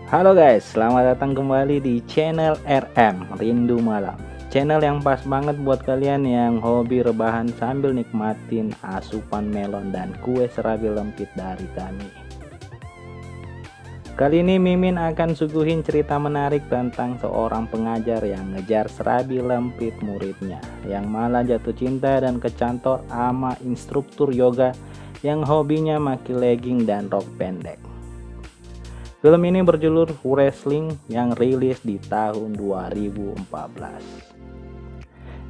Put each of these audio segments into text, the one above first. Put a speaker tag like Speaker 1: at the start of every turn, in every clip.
Speaker 1: Halo guys, selamat datang kembali di channel RM Rindu Malam. Channel yang pas banget buat kalian yang hobi rebahan sambil nikmatin asupan melon dan kue serabi lempit dari kami. Kali ini Mimin akan suguhin cerita menarik tentang seorang pengajar yang ngejar serabi lempit muridnya, yang malah jatuh cinta dan kecantol sama instruktur yoga yang hobinya maki legging dan rok pendek. Film ini berjudul Wrestling yang rilis di tahun 2014.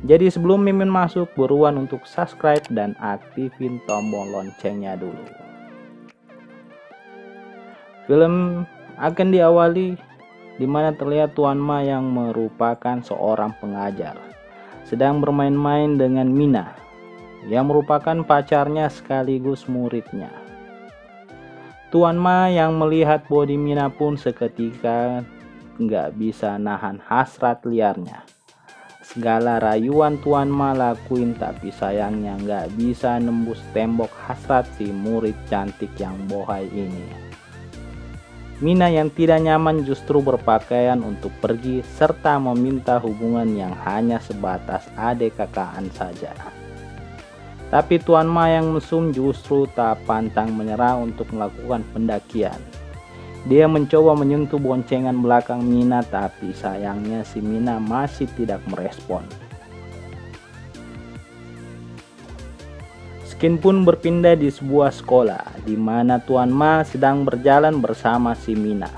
Speaker 1: Jadi sebelum Mimin masuk, buruan untuk subscribe dan aktifin tombol loncengnya dulu. Film akan diawali di mana terlihat Tuan Ma yang merupakan seorang pengajar sedang bermain-main dengan Mina yang merupakan pacarnya sekaligus muridnya. Tuan Ma yang melihat body Mina pun seketika nggak bisa nahan hasrat liarnya. Segala rayuan Tuan Ma lakuin tapi sayangnya nggak bisa nembus tembok hasrat si murid cantik yang bohai ini. Mina yang tidak nyaman justru berpakaian untuk pergi serta meminta hubungan yang hanya sebatas adik kakaan saja. Tapi Tuan Ma yang mesum justru tak pantang menyerah untuk melakukan pendakian. Dia mencoba menyentuh boncengan belakang Mina tapi sayangnya si Mina masih tidak merespon. Skin pun berpindah di sebuah sekolah di mana Tuan Ma sedang berjalan bersama si Mina.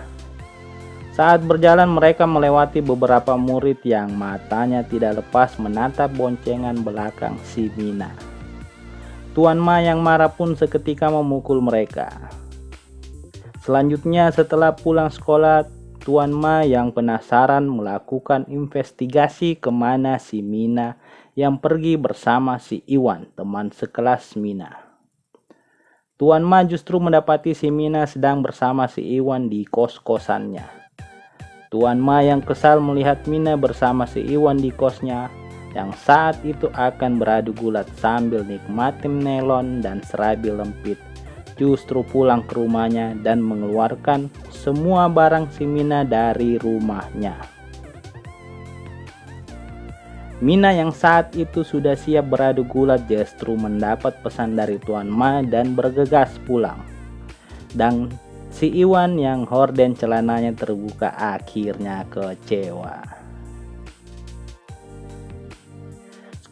Speaker 1: Saat berjalan mereka melewati beberapa murid yang matanya tidak lepas menatap boncengan belakang si Mina. Tuan Ma yang marah pun seketika memukul mereka. Selanjutnya setelah pulang sekolah, Tuan Ma yang penasaran melakukan investigasi kemana si Mina yang pergi bersama si Iwan, teman sekelas Mina. Tuan Ma justru mendapati si Mina sedang bersama si Iwan di kos-kosannya. Tuan Ma yang kesal melihat Mina bersama si Iwan di kosnya yang saat itu akan beradu gulat sambil nikmatin melon dan serabi lempit, justru pulang ke rumahnya dan mengeluarkan semua barang si Mina dari rumahnya. Mina yang saat itu sudah siap beradu gulat justru mendapat pesan dari Tuan Ma dan bergegas pulang. Dan si Iwan yang horden celananya terbuka akhirnya kecewa.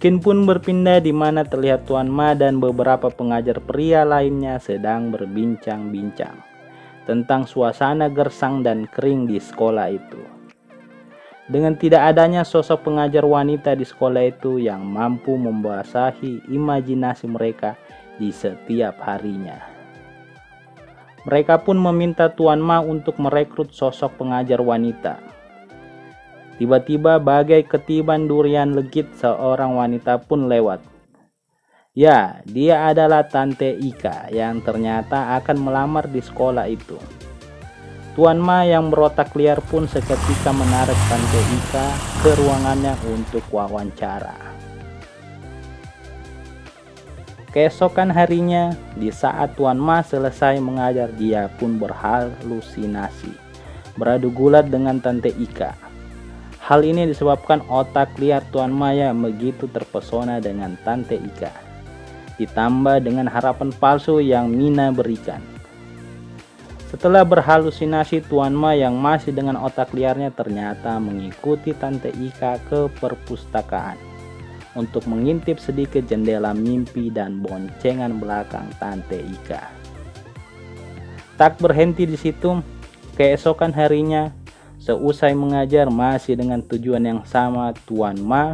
Speaker 1: Skin pun berpindah di mana terlihat Tuan Ma dan beberapa pengajar pria lainnya sedang berbincang-bincang tentang suasana gersang dan kering di sekolah itu. Dengan tidak adanya sosok pengajar wanita di sekolah itu yang mampu membasahi imajinasi mereka di setiap harinya. Mereka pun meminta Tuan Ma untuk merekrut sosok pengajar wanita. Tiba-tiba bagai ketiban durian legit seorang wanita pun lewat. Ya, dia adalah Tante Ika yang ternyata akan melamar di sekolah itu. Tuan Ma yang berotak liar pun seketika menarik Tante Ika ke ruangannya untuk wawancara. Keesokan harinya, di saat Tuan Ma selesai mengajar, dia pun berhalusinasi, beradu gulat dengan Tante Ika. Hal ini disebabkan otak liar Tuan Ma yang begitu terpesona dengan Tante Ika, ditambah dengan harapan palsu yang Mina berikan. Setelah berhalusinasi, Tuan Ma yang masih dengan otak liarnya ternyata mengikuti Tante Ika ke perpustakaan untuk mengintip sedikit jendela mimpi dan boncengan belakang Tante Ika. Tak berhenti di situ, keesokan harinya, seusai mengajar masih dengan tujuan yang sama, Tuan Ma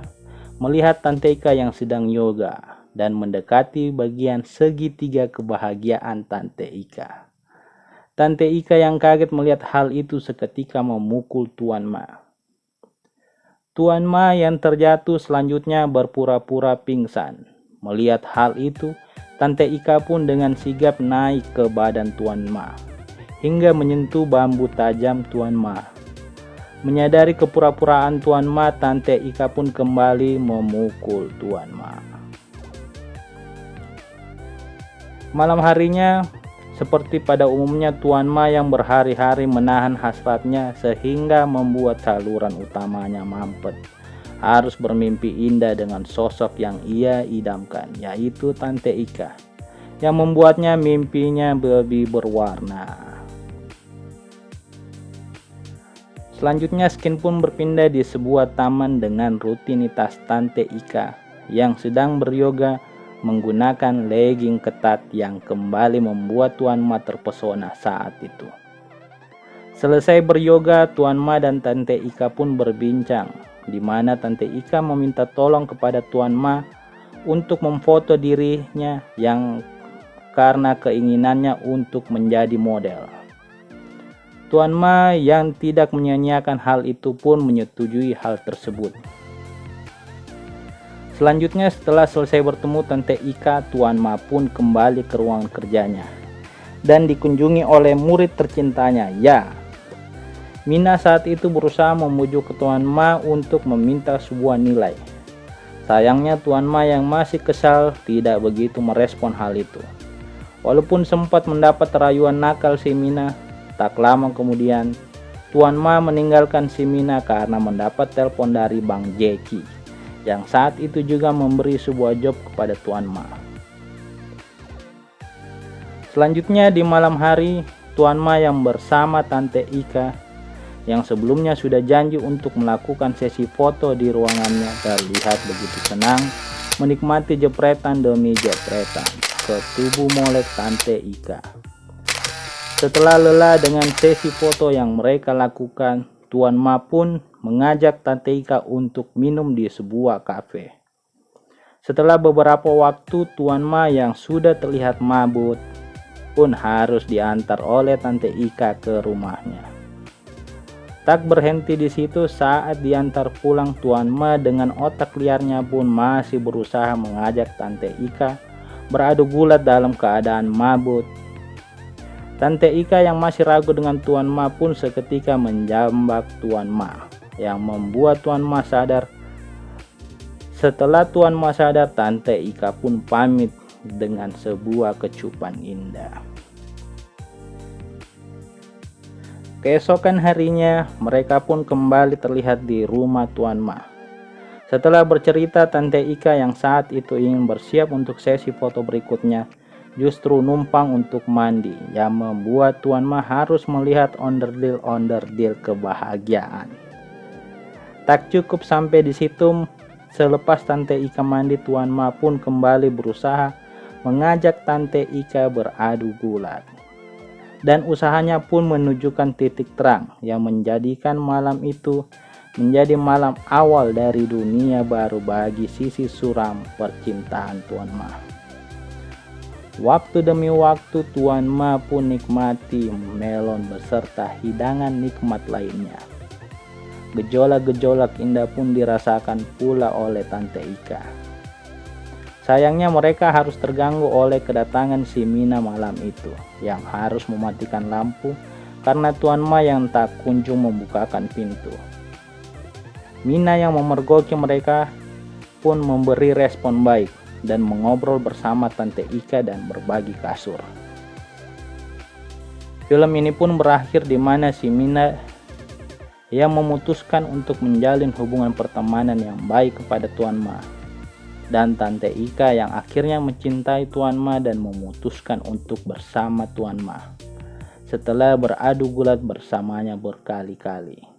Speaker 1: melihat Tante Ika yang sedang yoga dan mendekati bagian segitiga kebahagiaan Tante Ika. Tante Ika yang kaget melihat hal itu seketika memukul Tuan Ma. Tuan Ma yang terjatuh selanjutnya berpura-pura pingsan. Melihat hal itu, Tante Ika pun dengan sigap naik ke badan Tuan Ma hingga menyentuh bambu tajam Tuan Ma. Menyadari kepura-puraan Tuan Ma, Tante Ika pun kembali memukul Tuan Ma. Malam harinya, seperti pada umumnya, Tuan Ma yang berhari-hari menahan hasratnya sehingga membuat saluran utamanya mampet. Harus bermimpi indah dengan sosok yang ia idamkan, yaitu Tante Ika, yang membuatnya mimpinya lebih berwarna. Selanjutnya, Skin pun berpindah di sebuah taman dengan rutinitas Tante Ika yang sedang beryoga menggunakan legging ketat yang kembali membuat Tuan Ma terpesona saat itu. Selesai beryoga, Tuan Ma dan Tante Ika pun berbincang, di mana Tante Ika meminta tolong kepada Tuan Ma untuk memfoto dirinya yang karena keinginannya untuk menjadi model. Tuan Ma yang tidak menyia-nyiakan hal itu pun menyetujui hal tersebut. Selanjutnya, setelah selesai bertemu Tante Ika, Tuan Ma pun kembali ke ruangan kerjanya dan dikunjungi oleh murid tercintanya, Ya. Mina saat itu berusaha membujuk ke Tuan Ma untuk meminta sebuah nilai. Sayangnya Tuan Ma yang masih kesal tidak begitu merespon hal itu. Walaupun sempat mendapat rayuan nakal si Mina, tak lama kemudian Tuan Ma meninggalkan si Mina karena mendapat telepon dari Bang Jeki yang saat itu juga memberi sebuah job kepada Tuan Ma. Selanjutnya di malam hari, Tuan Ma yang bersama Tante Ika yang sebelumnya sudah janji untuk melakukan sesi foto di ruangannya terlihat begitu senang menikmati jepretan demi jepretan ke tubuh molek Tante Ika. Setelah lelah dengan sesi foto yang mereka lakukan, Tuan Ma pun mengajak Tante Ika untuk minum di sebuah kafe. Setelah beberapa waktu, Tuan Ma yang sudah terlihat mabuk pun harus diantar oleh Tante Ika ke rumahnya. Tak berhenti di situ, saat diantar pulang, Tuan Ma dengan otak liarnya pun masih berusaha mengajak Tante Ika beradu gulat dalam keadaan mabuk. Tante Ika yang masih ragu dengan Tuan Ma pun seketika menjambak Tuan Ma, yang membuat Tuan Ma sadar. Setelah Tuan Ma sadar, Tante Ika pun pamit dengan sebuah kecupan indah. Keesokan harinya, mereka pun kembali terlihat di rumah Tuan Ma. Setelah bercerita, Tante Ika yang saat itu ingin bersiap untuk sesi foto berikutnya, justru numpang untuk mandi, yang membuat Tuan Ma harus melihat onderdil-onderdil kebahagiaan. Tak cukup sampai di situ, selepas Tante Ika mandi, Tuan Ma pun kembali berusaha mengajak Tante Ika beradu gulat. Dan usahanya pun menunjukkan titik terang yang menjadikan malam itu menjadi malam awal dari dunia baru bagi sisi suram percintaan Tuan Ma. Waktu demi waktu Tuan Ma pun nikmati melon beserta hidangan nikmat lainnya. Gejolak-gejolak indah pun dirasakan pula oleh Tante Ika. Sayangnya mereka harus terganggu oleh kedatangan si Mina malam itu yang harus mematikan lampu karena Tuan Ma yang tak kunjung membukakan pintu. Mina yang memergoki mereka pun memberi respon baik dan mengobrol bersama Tante Ika dan berbagi kasur. Film ini pun berakhir di mana si Mina yang memutuskan untuk menjalin hubungan pertemanan yang baik kepada Tuan Ma, dan Tante Ika yang akhirnya mencintai Tuan Ma dan memutuskan untuk bersama Tuan Ma setelah beradu gulat bersamanya berkali-kali.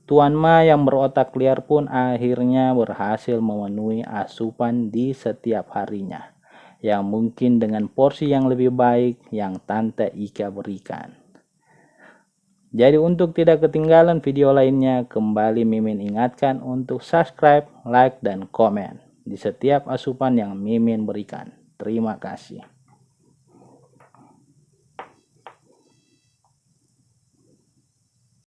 Speaker 1: Tuan Ma yang berotak liar pun akhirnya berhasil memenuhi asupan di setiap harinya, yang mungkin dengan porsi yang lebih baik yang Tante Ika berikan. Jadi untuk tidak ketinggalan video lainnya, kembali Mimin ingatkan untuk subscribe, like, dan komen di setiap asupan yang Mimin berikan. Terima kasih.